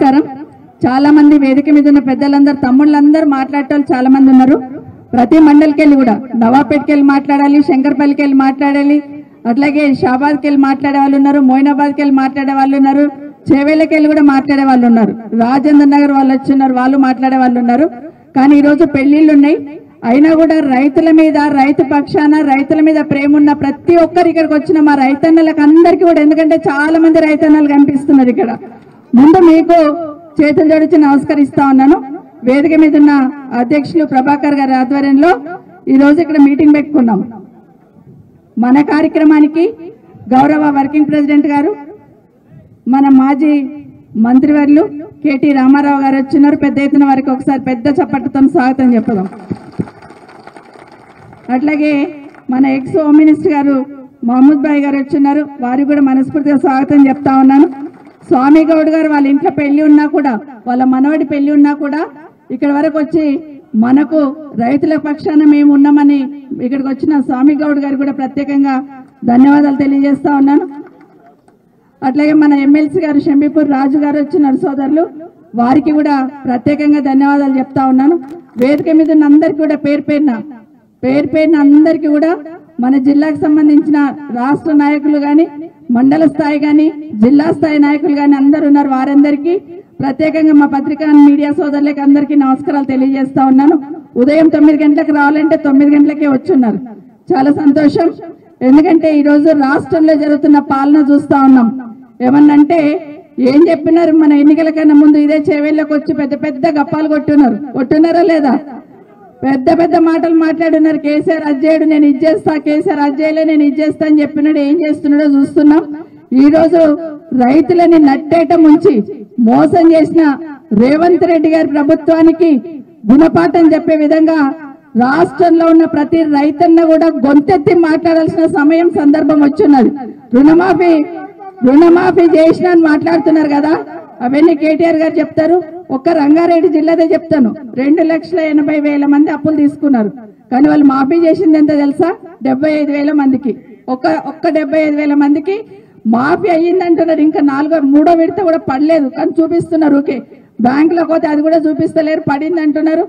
నమస్కారం. చాలా మంది వేదిక మీద ఉన్న పెద్దలందరూ తమ్ముళ్ళందరూ మాట్లాడేటోళ్ళు చాలా మంది ఉన్నారు. ప్రతి మండలికి వెళ్ళి కూడా నవాపేట్కి వెళ్ళి మాట్లాడాలి, శంకర్పల్లికి వెళ్ళి మాట్లాడాలి, అట్లాగే షాబాద్కి వెళ్ళి మాట్లాడే వాళ్ళు ఉన్నారు, మోయినాబాద్కి వెళ్ళి మాట్లాడే వాళ్ళు ఉన్నారు, చేవేళ్ళకి వెళ్ళి కూడా మాట్లాడే వాళ్ళు ఉన్నారు, రాజేంద్ర నగర్ వాళ్ళు వచ్చిన్నారు, వాళ్ళు మాట్లాడే వాళ్ళు ఉన్నారు. కానీ ఈరోజు పెళ్లిళ్ళు ఉన్నాయి. అయినా కూడా రైతుల మీద, రైతు పక్షాన, రైతుల మీద ప్రేమ ఉన్న ప్రతి ఒక్కరు ఇక్కడికి వచ్చిన మా రైతన్నలకు అందరికీ కూడా, ఎందుకంటే చాలా మంది రైతన్నలు కనిపిస్తున్నారు ఇక్కడ, ముందు మీకు చేతులు జోడించి నమస్కరిస్తా ఉన్నాను. వేదిక మీద ఉన్న అధ్యక్షులు ప్రభాకర్ గారి ఆధ్వర్యంలో ఈ రోజు ఇక్కడ మీటింగ్ పెట్టుకున్నాం. మన కార్యక్రమానికి గౌరవ వర్కింగ్ ప్రెసిడెంట్ గారు, మన మాజీ మంత్రివర్యులు కేటీ రామారావు గారు వచ్చినారు. పెద్ద ఎత్తున వారికి ఒకసారి పెద్ద చప్పట్లతో స్వాగతం చెప్పదాం. అట్లాగే మన ఎక్స్ హోమ్ మినిస్టర్ గారు మహమూద్ భాయ్ గారు వచ్చినారు, వారికి కూడా మనస్ఫూర్తిగా స్వాగతం చెప్తా ఉన్నాను. స్వామి గౌడ్ గారు వాళ్ళ ఇంట్లో పెళ్లి ఉన్నా కూడా, వాళ్ళ మనవడి పెళ్లి ఉన్నా కూడా ఇక్కడ వరకు వచ్చి మనకు రైతుల పక్షాన మేము ఉన్నామని ఇక్కడికి వచ్చిన స్వామి గౌడ్ గారు కూడా ప్రత్యేకంగా ధన్యవాదాలు తెలియజేస్తా ఉన్నాను. అట్లాగే మన ఎమ్మెల్సీ గారు షంబీపూర్ రాజు గారు వచ్చినారు సోదరులు, వారికి కూడా ప్రత్యేకంగా ధన్యవాదాలు చెప్తా ఉన్నాను. వేదిక మీద ఉన్న అందరికీ కూడా పేరు పేరున అందరికీ కూడా మన జిల్లాకు సంబంధించిన రాష్ట్ర నాయకులు గాని, మండల స్థాయి గాని, జిల్లా స్థాయి నాయకులు గాని అందరూ ఉన్నారు. వారందరికీ ప్రత్యేకంగా మా పత్రికా మీడియా సోదరులకి అందరికీ నమస్కారాలు తెలియజేస్తా ఉన్నాను. ఉదయం 9 గంటలకు రావాలంటే 9 గంటలకే వచ్చున్నారు. చాలా సంతోషం. ఎందుకంటే ఈ రోజు రాష్ట్రంలో జరుగుతున్న పాలన చూస్తా ఉన్నాం. ఏమన్నంటే ఏం చెప్పినారు, మన ఎన్నికల కన్నా ముందు ఇదే చేవేళ్ళకి వచ్చి పెద్ద పెద్ద గప్పాలు కొట్టున్నారా లేదా? పెద్ద పెద్ద మాటలు మాట్లాడున్నారు. కేసీఆర్ అజ్జేయుడు, నేను ఇచ్చేస్తా, కేసీఆర్ అజ్జేయలే, నేను ఇచ్చేస్తా అని చెప్పినాడు. ఏం చేస్తున్నాడో చూస్తున్నాం. ఈ రోజు రైతులని నట్టేట ముంచి మోసం చేసిన రేవంత్ రెడ్డి గారి ప్రభుత్వానికి గుణపాఠం చెప్పే విధంగా రాష్ట్రంలో ఉన్న ప్రతి రైతన్న కూడా గొంతెత్తి మాట్లాడాల్సిన సమయం, సందర్భం వచ్చున్నది. రుణమాఫీ చేసిన మాట్లాడుతున్నారు కదా, అవన్నీ కేటీఆర్ గారు చెప్తారు. ఒక్క రంగారెడ్డి జిల్లాదే చెప్తాను, 2,80,000 మంది అప్పులు తీసుకున్నారు. కానీ వాళ్ళు మాఫీ చేసింది ఎంత తెలుసా? 75,000 మందికి. ఒక్క 75,000 మందికి మాఫీ అయ్యిందంటున్నారు. ఇంకా మూడో విడత కూడా పడలేదు, కానీ చూపిస్తున్నారు. ఓకే, బ్యాంకులోకి పోతే అది కూడా చూపిస్తలేరు, పడింది అంటున్నారు.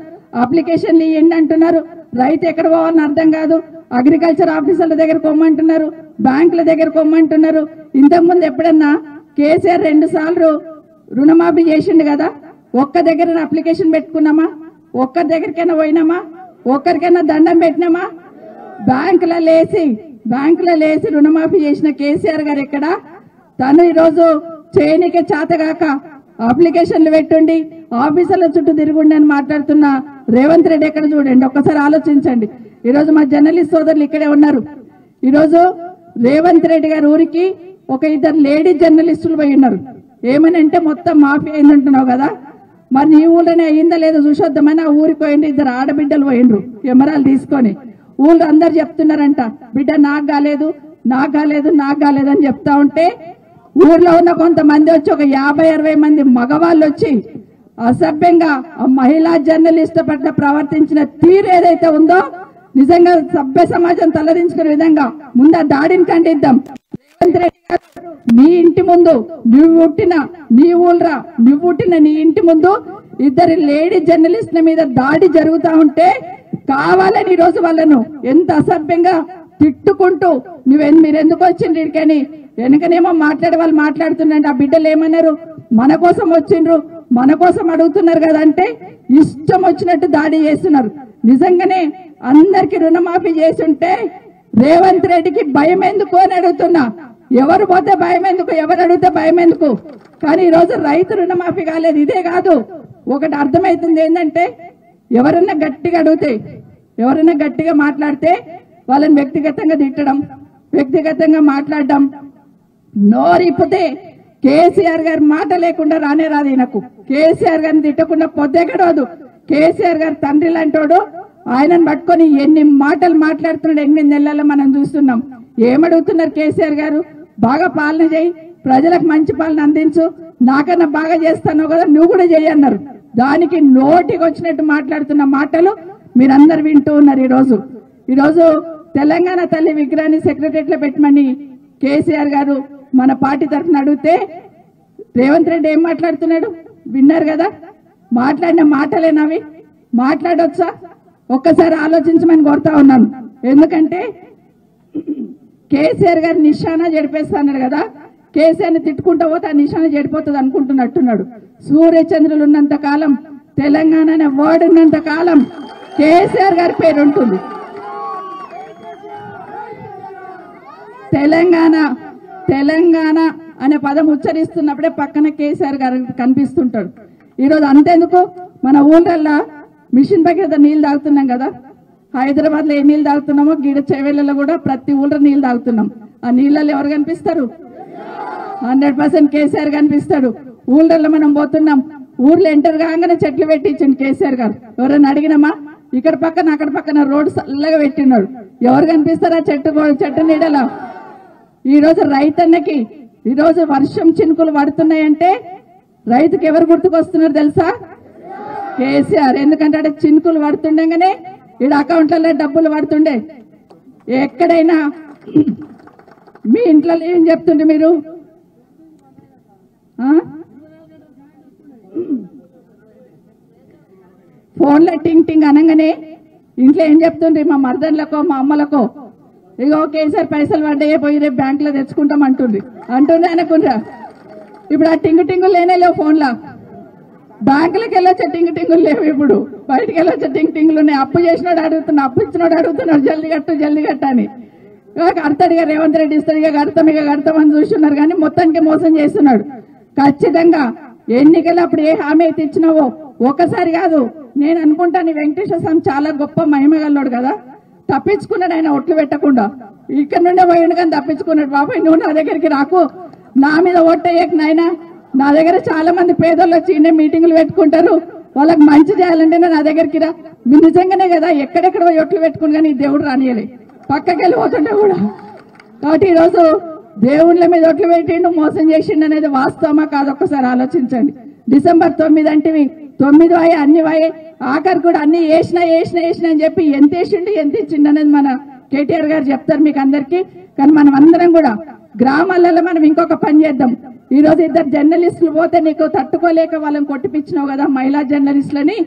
అప్లికేషన్లు ఇవ్వండి అంటున్నారు. రైతు ఎక్కడ పోవాలని అర్థం కాదు. అగ్రికల్చర్ ఆఫీసర్ల దగ్గర కొమ్మంటున్నారు, బ్యాంకుల దగ్గర కొమ్మంటున్నారు. ఇంతకుముందు ఎప్పుడన్నా కేసీఆర్ 2 సార్లు రుణమాఫీ చేసిండు కదా, ఒక్క దగ్గర అప్లికేషన్ పెట్టుకున్నామా? ఒక్కరి దగ్గరికైనా పోయినామా? ఒక్కరికైనా దండం పెట్టినామా? బ్యాంకులో లేసి రుణమాఫీ చేసిన కేసీఆర్ గారు ఎక్కడ? తను ఈరోజు చేయనికే చేతగాక అప్లికేషన్లు పెట్టుండి ఆఫీసర్ల చుట్టూ తిరుగుండి అని మాట్లాడుతున్న రేవంత్ రెడ్డి ఎక్కడ? చూడండి, ఒక్కసారి ఆలోచించండి. ఈరోజు మా జర్నలిస్ట్ సోదరులు ఇక్కడే ఉన్నారు. ఈరోజు రేవంత్ రెడ్డి గారి ఊరికి ఒక 2 లేడీ జర్నలిస్టులు పోయి ఉన్నారు. ఏమని అంటే మొత్తం మాఫీ అయిందంటున్నావు కదా, మరి నీ ఊళ్ళోనే అయ్యిందా లేదో చూసొద్దామని ఆ ఊరికి పోయిండ్రు. 2 ఆడబిడ్డలు పోయిండ్రు కెమెరాలు తీసుకొని. ఊళ్ళో అందరు చెప్తున్నారంట, బిడ్డ నాకు కాలేదు అని చెప్తా ఉంటే ఊర్లో ఉన్న కొంతమంది వచ్చి ఒక 50-60 మంది మగవాళ్ళు వచ్చి అసభ్యంగా ఆ మహిళా జర్నలిస్ట్ పట్ల ప్రవర్తించిన తీరు ఏదైతే ఉందో, నిజంగా సభ్య సమాజం తలదించుకునే విధంగా ముందు ఆ దాడిని ఖండిద్దాం. రేవంత్ రెడ్డి గారు, నీ ఇంటి ముందు నువ్వు పుట్టిన నీ ఇంటి ముందు 2 లేడీ జర్నలిస్టుల మీద దాడి జరుగుతా ఉంటే కావాలని ఈరోజు వాళ్ళను ఎంత అసభ్యంగా తిట్టుకుంటూ మీరెందుకు వచ్చిండ్రు ఇక్కడికని వెనకనేమో మాట్లాడే వాళ్ళు మాట్లాడుతున్నారంటే, ఆ బిడ్డలు ఏమన్నారు? మన కోసం వచ్చిండ్రు, మన కోసం అడుగుతున్నారు కదా అంటే ఇష్టం వచ్చినట్టు దాడి చేస్తున్నారు. నిజంగానే అందరికి రుణమాఫీ చేసి ఉంటే రేవంత్ రెడ్డికి భయం ఎందుకు అని అడుగుతున్నా. ఎవరు పోతే భయం ఎందుకు, ఎవరు అడిగితే భయం ఎందుకు? కానీ ఈరోజు రైతు రుణమాఫీ కాలేదు. ఇదే కాదు, ఒకటి అర్థమవుతుంది ఏంటంటే, ఎవరన్నా గట్టిగా అడిగితే, ఎవరన్నా గట్టిగా మాట్లాడితే వాళ్ళని వ్యక్తిగతంగా తిట్టడం, వ్యక్తిగతంగా మాట్లాడడం, నోరిప్పితే కేసీఆర్ గారి మాట లేకుండా రానే రాదు. ఈయనకు కేసీఆర్ గారిని తిట్టకుండా పొద్దే గడవదు. కేసీఆర్ గారి తండ్రి లాంటోడు, ఆయనను పట్టుకొని ఎన్ని మాటలు మాట్లాడుతున్నాడు 8 నెలల్లో మనం చూస్తున్నాం. ఏమడుగుతున్నారు కేసీఆర్ గారు? బాగా పాలన చేయి, ప్రజలకు మంచి పాలన అందించు, నాకన్నా బాగా చేస్తాను కదా, నువ్వు కూడా చేయి అన్నారు. దానికి నోటికి వచ్చినట్టు మాట్లాడుతున్న మాటలు మీరందరూ వింటూ ఉన్నారు. ఈరోజు తెలంగాణ తల్లి విగ్రహాన్ని సెక్రటరియట్ లో పెట్టమని కేసీఆర్ గారు మన పార్టీ తరఫున అడిగితే రేవంత్ రెడ్డి ఏం మాట్లాడుతున్నాడు? విన్నారు కదా, మాట్లాడిన మాటలేనవి, మాట్లాడొచ్చా? ఒక్కసారి ఆలోచించమని కోరుతా ఉన్నాను. ఎందుకంటే కేసీఆర్ గారు నిశానా చెడిపేస్తాడు కదా, కేసీఆర్ని తిట్టుకుంటూ పోతే ఆ నిశానా చెడిపోతుంది అనుకుంటున్నట్టున్నాడు. సూర్యచంద్రులు ఉన్నంత కాలం, తెలంగాణ అనే వర్డ్ ఉన్నంత కాలం కేసీఆర్ గారి పేరు ఉంటుంది. తెలంగాణ అనే పదం ఉచ్చరిస్తున్నప్పుడే పక్కన కేసీఆర్ గారు కనిపిస్తుంటాడు. ఈరోజు అంతేందుకు, మన ఊళ్ళల్లో మిషన్ భగీరథ నీళ్లు తాగుతున్నాం కదా, హైదరాబాద్ లో ఏ నీళ్లు తాగుతున్నామో గీడ చెవెళ్ళలో కూడా ప్రతి ఊళ్ళో నీళ్లు తాగుతున్నాం. ఆ నీళ్ళలో ఎవరు కనిపిస్తారు? 100% కేసీఆర్ కనిపిస్తాడు. ఊళ్ళల్లో మనం పోతున్నాం, ఊర్లో ఎంటర్ కాగానే చెట్లు పెట్టించండి కేసీఆర్ గారు. ఎవరైనా అడిగినామా? ఇక్కడ పక్కన అక్కడ పక్కన రోడ్డు చల్లగా పెట్టినాడు. ఎవరు కనిపిస్తారా చెట్టు నీడలా? ఈ రోజు రైతన్నకి ఈరోజు వర్షం చినుకులు పడుతున్నాయంటే రైతుకి ఎవరు గుర్తుకొస్తున్నారు తెలుసా? కేసీఆర్. ఎందుకంటే చినుకులు పడుతుండగానే ఈడ అకౌంట్లలో డబ్బులు పడుతుండే. ఎక్కడైనా మీ ఇంట్లో ఏం చెప్తుండే మీరు? ఫోన్లో టింగ్ టింగ్ అనగానే ఇంట్లో ఏం చెప్తుండ్రి? మా మర్దన్లకో మా అమ్మలకో, ఇగో కేసీఆర్ పైసలు పడ్డాయే, పోయి రేపు బ్యాంకులో తెచ్చుకుంటాం అంటుండ్రి అనుకుంటా. ఇప్పుడు ఆ టింగు టింగులు లేనే లేవు ఫోన్లో. బ్యాంకులకు వెళ్ళొచ్చే టింగు టింగులు లేవు, ఇప్పుడు బయటకు వెళ్ళొచ్చే టింగు టింగులు ఉన్నాయి. అప్పు చేసినోడు అడుగుతున్నా, అప్పు ఇచ్చినోడు అడుగుతున్నాడు జల్దీ కట్టు అని. కడతాడుగా రేవంత్ రెడ్డి, ఇస్తాడుగా కడతామని చూస్తున్నారు, కానీ మొత్తానికి మోసం చేస్తున్నాడు. ఖచ్చితంగా ఎన్నికలు అప్పుడు ఏ హామీ అయితే ఇచ్చినావో ఒకసారి కాదు, నేను అనుకుంటాను వెంకటేశ్వర స్వామి చాలా గొప్ప మహిమగల్లోడు కదా, తప్పించుకున్నాడు ఆయన ఒట్లు పెట్టకుండా. ఇక్కడ నుండే పోయిండు కానీ తప్పించుకున్నాడు. బాబాయ్ నువ్వు నా దగ్గరికి రాకు, నా మీద ఓట్టయ్యకు నాయనా. నా దగ్గర చాలా మంది పేదోళ్ళు వచ్చి ఇండే మీటింగులు పెట్టుకుంటారు, వాళ్ళకి మంచి చేయాలంటే నా దగ్గరికి రా. మీరు నిజంగానే కదా ఎక్కడెక్కడ ఒట్లు పెట్టుకుని కానీ దేవుడు రానియలే, పక్కకి వెళ్ళిపోతుండే కూడా. కాబట్టి ఈరోజు దేవుళ్ళ మీద ఒట్లు పెట్టిండు, మోసం చేసిండు అనేది వాస్తవమా కాదు ఒక్కసారి ఆలోచించండి. డిసెంబర్ 9 అంటే 9 వాయి అన్ని వాయి, ఆఖరి కూడా అన్ని వేసినా అని చెప్పి ఎంత వేసిండు ఎంత ఇచ్చిండు అనేది మన కేటీఆర్ గారు చెప్తారు మీకు అందరికీ. కానీ మనం అందరం కూడా గ్రామాలలో మనం ఇంకొక పని చేద్దాం. ఈ రోజు 2 జర్నలిస్టులు పోతే నీకు తట్టుకోలేక వాళ్ళని కొట్టిపించినావు కదా, మహిళా జర్నలిస్టులని.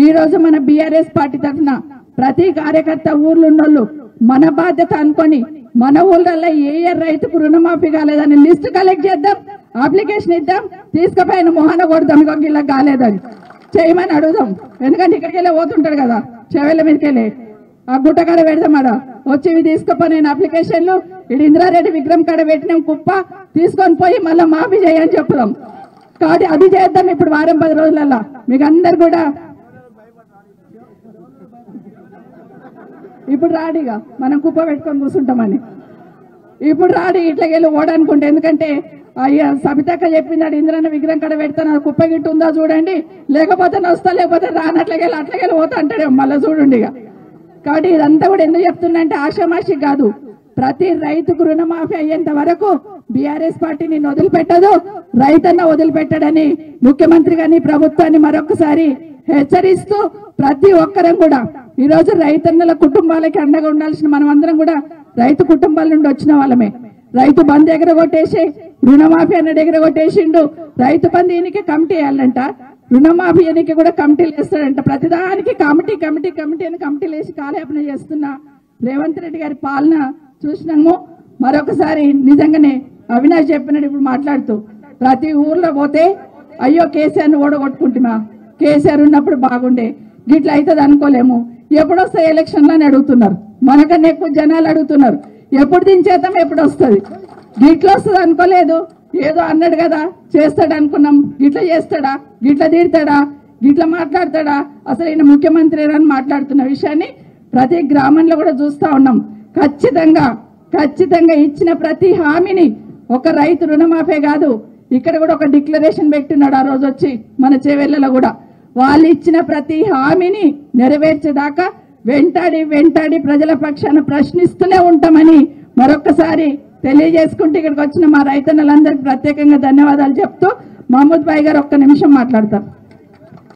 ఈ రోజు మన బీఆర్ఎస్ పార్టీ తరఫున ప్రతి కార్యకర్త ఊర్లు ఉన్నోళ్ళు మన బాధ్యత అనుకొని మన ఊళ్ళల్లో ఏ రైతుకు రుణమాఫీ కాలేదని లిస్టు కలెక్ట్ చేద్దాం, అప్లికేషన్ ఇద్దాం, తీసుకుపోయిన మొహాన కొడదాం ఇలా కాలేదని చేయమని అడుగుదాం. ఎందుకంటే ఇక్కడికి వెళ్ళి పోతుంటాడు కదా, చెవెళ్ళ మీదకి వెళ్ళి ఆ గుట్ట కాడ పెడదాం. ఆడ వచ్చి ఇవి తీసుకుపోయిన అప్లికేషన్లు ఇటు ఇందిరారెడ్డి విగ్రహం కాడ పెట్టినాం కుప్ప, తీసుకొని పోయి మళ్ళీ మాఫీ చేయని చెప్పుదాం. కాబట్టి అది చేద్దాం ఇప్పుడు వారం 10 రోజులలో. మీకు అందరు కూడా ఇప్పుడు రాడిగా మనం కుప్ప పెట్టుకొని కూర్చుంటామని, ఇప్పుడు రాడి ఇట్లకెళ్ళి ఓడనుకుంటే. ఎందుకంటే అయ్యా సబితక్క చెప్పింది ఇంద్రన్న విగ్రహం కాడ పెడతాను, కుప్ప గిట్టు ఉందా చూడండి, లేకపోతే వస్తా, లేకపోతే అట్లకెళ్ళి పోతా అంటాడే మళ్ళీ చూడండి ఇక. కాబట్టి ఇదంతా కూడా ఎందుకు చెప్తున్నా అంటే ఆషామాషి కాదు, ప్రతి రైతుకు రుణమాఫీ అయ్యేంత వరకు బీఆర్ఎస్ పార్టీ నిన్ను వదిలిపెట్టదు, రైతన్న వదిలిపెట్టడని ముఖ్యమంత్రి గారిని ప్రభుత్వాన్ని మరొకసారి హెచ్చరిస్తూ ప్రతి ఒక్కరం కూడా ఈ రోజు రైతన్నల కుటుంబాలకి అండగా ఉండాల్సిన మనం అందరం కూడా రైతు కుటుంబాల నుండి వచ్చిన వాళ్ళమే. రైతు బంధు ఎగరగొట్టేసి రుణమాఫీ అన్నది ఎగరగొట్టేసిండు. రైతు బంధు ఈయనకి కమిటీ వేయాలంట, రుణమాఫీ ఈయనకి కూడా కమిటీలు వేస్తాడంట. ప్రతిదానికి కమిటీ అని కమిటీలు వేసి కాలయాపన చేస్తున్న రేవంత్ రెడ్డి గారి పాలన చూసినాము. మరొకసారి నిజంగానే అవినాష్ చెప్పినట్టు ఇప్పుడు మాట్లాడుతూ ప్రతి ఊర్లో పోతే అయ్యో కేసీఆర్ని ఓడగొట్టుకుంటున్నా, కేసీఆర్ ఉన్నప్పుడు బాగుండే, గిట్లా అవుతుంది అనుకోలేము, ఎప్పుడొస్తాయి ఎలక్షన్లు అని అడుగుతున్నారు. మనకన్నా ఎక్కువ జనాలు అడుగుతున్నారు ఎప్పుడు దించేద్దాం, ఎప్పుడు వస్తుంది, గిట్లా వస్తుంది అనుకోలేదు, ఏదో అన్నాడు కదా చేస్తాడు అనుకున్నాం, గిట్లా చేస్తాడా, గిట్లా తీరుతాడా, గిట్లా మాట్లాడతాడా, అసలు ఈయన ముఖ్యమంత్రి అని మాట్లాడుతున్న విషయాన్ని ప్రతి గ్రామంలో కూడా చూస్తా ఉన్నాం. ఖచ్చితంగా ఇచ్చిన ప్రతి హామీని ఒక రైతు రుణమాఫీ కాదు, ఇక్కడ కూడా ఒక డిక్లరేషన్ పెట్టినాడు ఆ రోజు వచ్చి మన చేవెళ్లలో కూడా. వాళ్ళు ఇచ్చిన ప్రతి హామీని నెరవేర్చేదాకా వెంటాడి ప్రజల పక్షాన ప్రశ్నిస్తూనే ఉంటామని మరొక్కసారి తెలియజేసుకుంటూ ఇక్కడికి వచ్చిన మా రైతన్నలందరికీ ప్రత్యేకంగా ధన్యవాదాలు చెప్తూ మహమూద్ భాయ్ గారు ఒక్క నిమిషం మాట్లాడతారు.